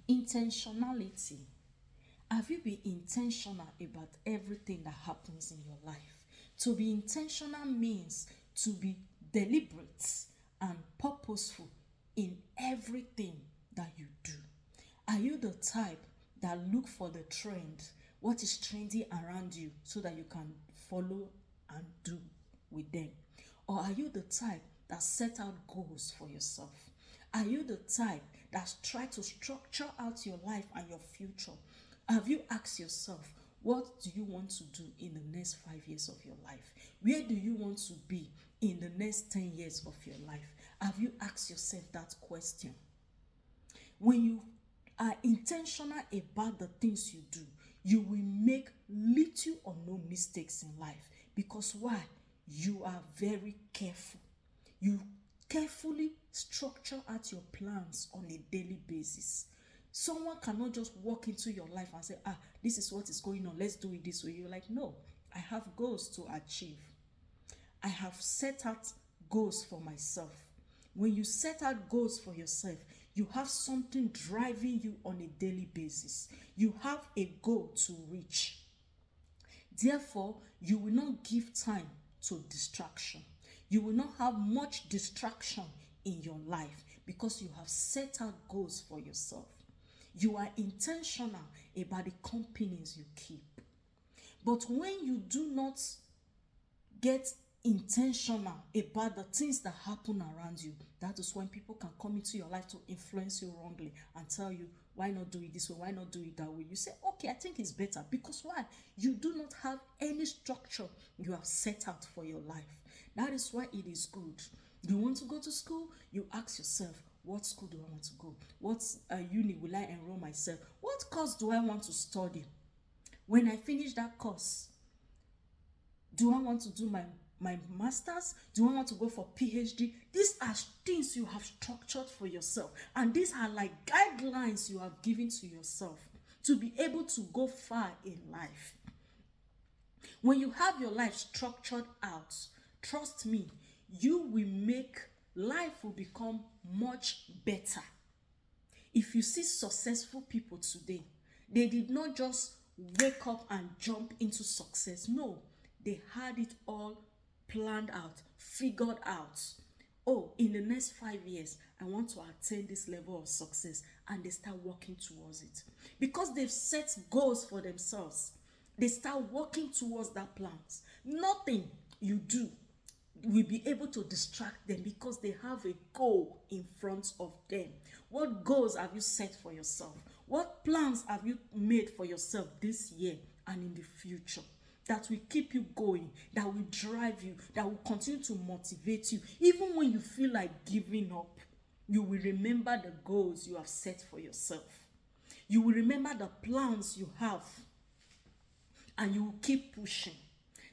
Intentionality. Have you been intentional about everything that happens in your life? To be intentional means to be deliberate and purposeful in everything that you do. Are you the type that look for the trend, what is trendy around you, so that you can follow and do with them? Or are you the type that set out goals for yourself? Are you the type that try to structure out your life and your future? Have you asked yourself, what do you want to do in the next 5 years of your life? Where do you want to be in the next 10 years of your life? Have you asked yourself that question? When you are intentional about the things you do, you will make little or no mistakes in life. Because why? You are very careful. You carefully structure out your plans on a daily basis. Someone cannot just walk into your life and say, this is what is going on, let's do it this way. You're like, no, I have goals to achieve. I have set out goals for myself. When you set out goals for yourself, you have something driving you on a daily basis. You have a goal to reach. Therefore, you will not give time to distraction. You will not have much distraction in your life because you have set out goals for yourself. You are intentional about the companies you keep. But when you do not get intentional about the things that happen around you, that is when people can come into your life to influence you wrongly and tell you, why not do it this way, why not do it that way? You say, okay, I think it's better. Because why? You do not have any structure you have set out for your life. That is why it is good. You want to go to school? You ask yourself, what school do I want to go? What uni will I enroll myself? What course do I want to study? When I finish that course, do I want to do my master's? Do I want to go for PhD? These are things you have structured for yourself. And these are like guidelines you have given to yourself to be able to go far in life. When you have your life structured out, trust me, life will become much better. If you see successful people today, they did not just wake up and jump into success. No, they had it all planned out, figured out. Oh, in the next 5 years, I want to attain this level of success, and they start working towards it. Because they've set goals for themselves, they start working towards that plans. Nothing you do will be able to distract them because they have a goal in front of them. What goals have you set for yourself? What plans have you made for yourself this year and in the future that will keep you going, that will drive you, that will continue to motivate you? Even when you feel like giving up, you will remember the goals you have set for yourself. You will remember the plans you have, and you will keep pushing.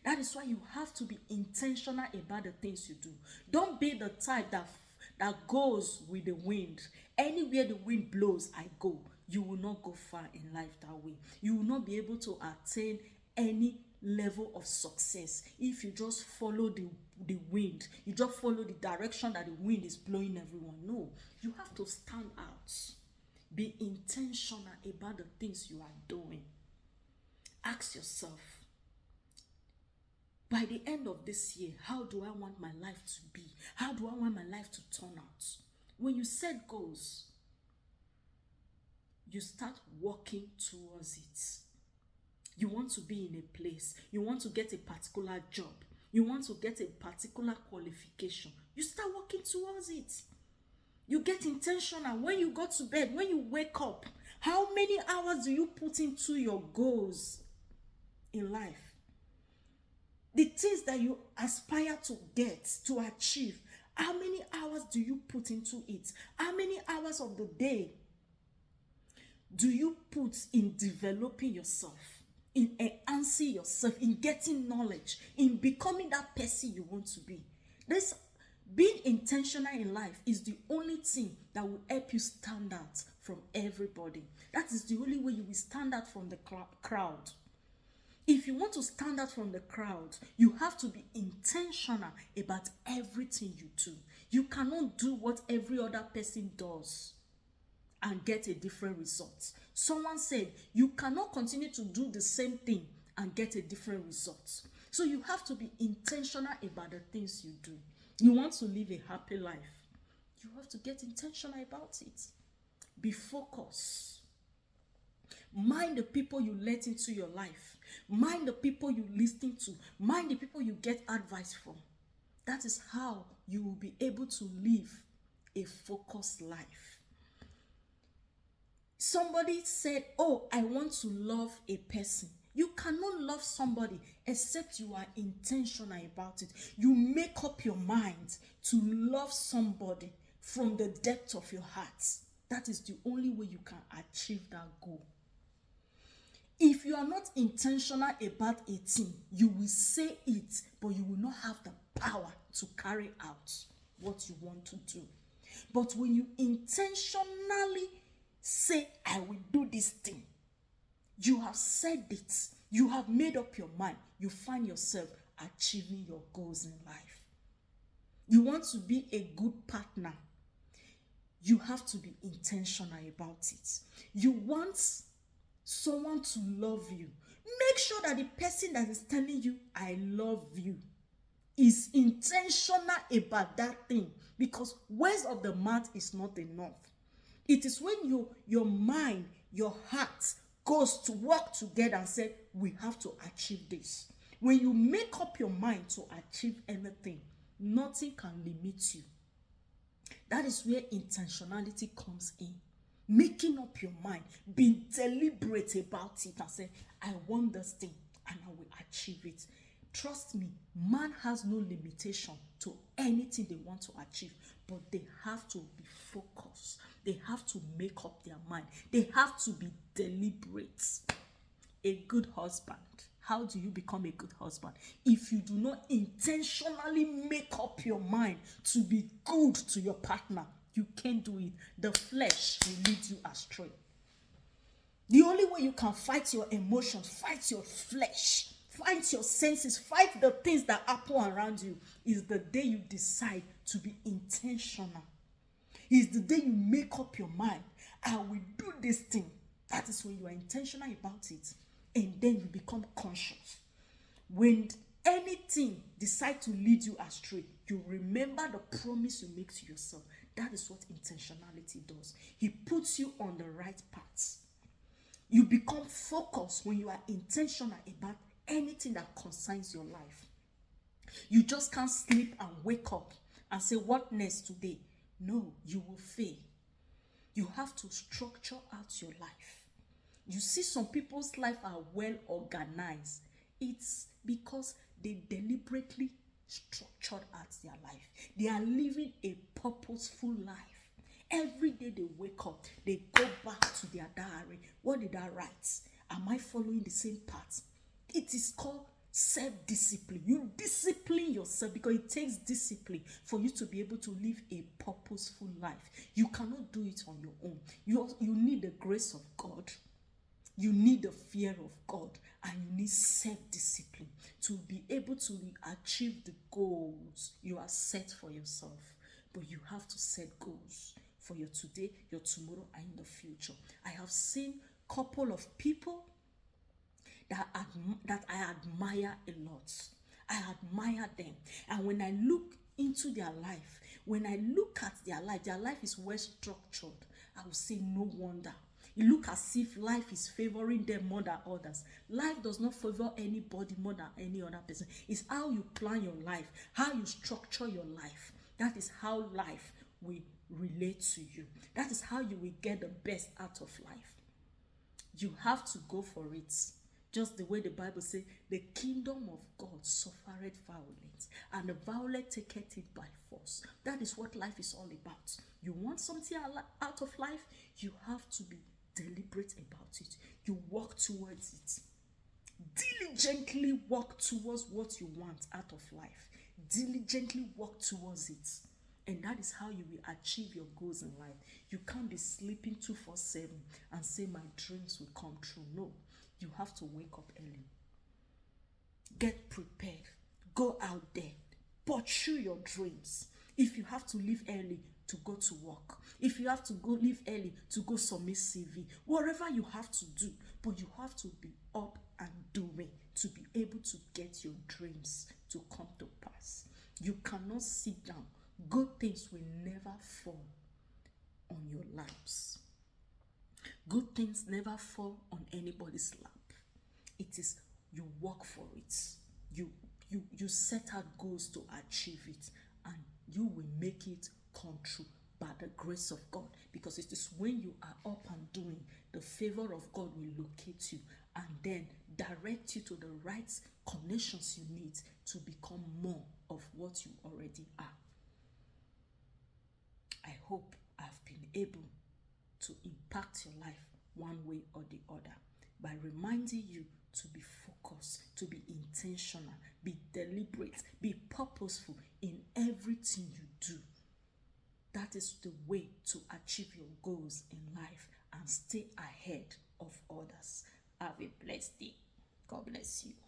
That is why you have to be intentional about the things you do. Don't be the type that goes with the wind. Anywhere the wind blows, I go. You will not go far in life that way. You will not be able to attain any level of success if you just follow the wind. You just follow the direction that the wind is blowing everyone. No, you have to stand out. Be intentional about the things you are doing. Ask yourself, by the end of this year, how do I want my life to be? How do I want my life to turn out? When you set goals, you start working towards it. You want to be in a place. You want to get a particular job. You want to get a particular qualification. You start working towards it. You get intentional. When you go to bed, when you wake up, how many hours do you put into your goals in life? The things that you aspire to get, to achieve, how many hours do you put into it? How many hours of the day do you put in developing yourself, in enhancing yourself, in getting knowledge, in becoming that person you want to be? This being intentional in life is the only thing that will help you stand out from everybody. That is the only way you will stand out from the crowd. If you want to stand out from the crowd, you have to be intentional about everything you do. You cannot do what every other person does and get a different result. Someone said you cannot continue to do the same thing and get a different result. So you have to be intentional about the things you do. You want to live a happy life, you have to get intentional about it. Be focused. Mind the people you let into your life. Mind the people you listen to. Mind the people you get advice from. That is how you will be able to live a focused life. Somebody said, oh, I want to love a person. You cannot love somebody except you are intentional about it. You make up your mind to love somebody from the depth of your heart. That is the only way you can achieve that goal. If you are not intentional about a thing, you will say it, but you will not have the power to carry out what you want to do. But when you intentionally say, I will do this thing, you have said it, you have made up your mind, you find yourself achieving your goals in life. You want to be a good partner, you have to be intentional about it. You want someone to love you, make sure that the person that is telling you, I love you, is intentional about that thing, because words of the mouth is not enough. It is when your mind, your heart goes to work together and say, we have to achieve this. When you make up your mind to achieve anything, nothing can limit you. That is where intentionality comes in. Making up your mind, being deliberate about it and say, I want this thing and I will achieve it. Trust me, man has no limitation to anything they want to achieve, but they have to be focused. They have to make up their mind. They have to be deliberate. A good husband. How do you become a good husband? If you do not intentionally make up your mind to be good to your partner, you can't do it. The flesh will lead you astray. The only way you can fight your emotions, fight your flesh, fight your senses, fight the things that happen around you, is the day you decide to be intentional. Is the day you make up your mind, I will do this thing. That is when you are intentional about it. And then you become conscious. When anything decides to lead you astray, you remember the promise you make to yourself. That is what intentionality does. He puts you on the right path. You become focused when you are intentional about anything that concerns your life. You just can't sleep and wake up and say, what next today? No, you will fail. You have to structure out your life. You see, some people's life are well organized. It's because they deliberately structured out their life. They are living a purposeful life. Every day they wake up, they go back to their diary. What did I write? Am I following the same path? It is called self-discipline. You discipline yourself because it takes discipline for you to be able to live a purposeful life. You cannot do it on your own. You need the grace of God. You need the fear of God, and you need self-discipline to be able to achieve the goals you are set for yourself. But you have to set goals for your today, your tomorrow, and in the future. I have seen a couple of people that I admire a lot. I admire them. And when I look into their life, when I look at their life is well structured. I will say no wonder. You look as if life is favoring them more than others. Life does not favor anybody more than any other person. It's how you plan your life, how you structure your life. That is how life will relate to you. That is how you will get the best out of life. You have to go for it. Just the way the Bible says, the kingdom of God suffereth violence, and the violent taketh it by force. That is what life is all about. You want something out of life, you have to be deliberate about it. You work towards it. Diligently work towards what you want out of life. Diligently work towards it. And that is how you will achieve your goals in life. You can't be sleeping 24/7 and say my dreams will come true. No, you have to wake up early. Get prepared. Go out there. Pursue your dreams. If you have to leave early, to go to work, if you have to go leave early to go submit CV, whatever you have to do, but you have to be up and doing to be able to get your dreams to come to pass. You cannot sit down. Good things will never fall on your laps. Good things never fall on anybody's lap. It is you work for it. You set out goals to achieve it, and you will make it come true by the grace of God. Because it is when you are up and doing, the favor of God will locate you and then direct you to the right connections you need to become more of what you already are. I hope I've been able to impact your life one way or the other by reminding you to be focused, to be intentional, be deliberate, be purposeful in everything you do. That is the way to achieve your goals in life and stay ahead of others. Have a blessed day. God bless you.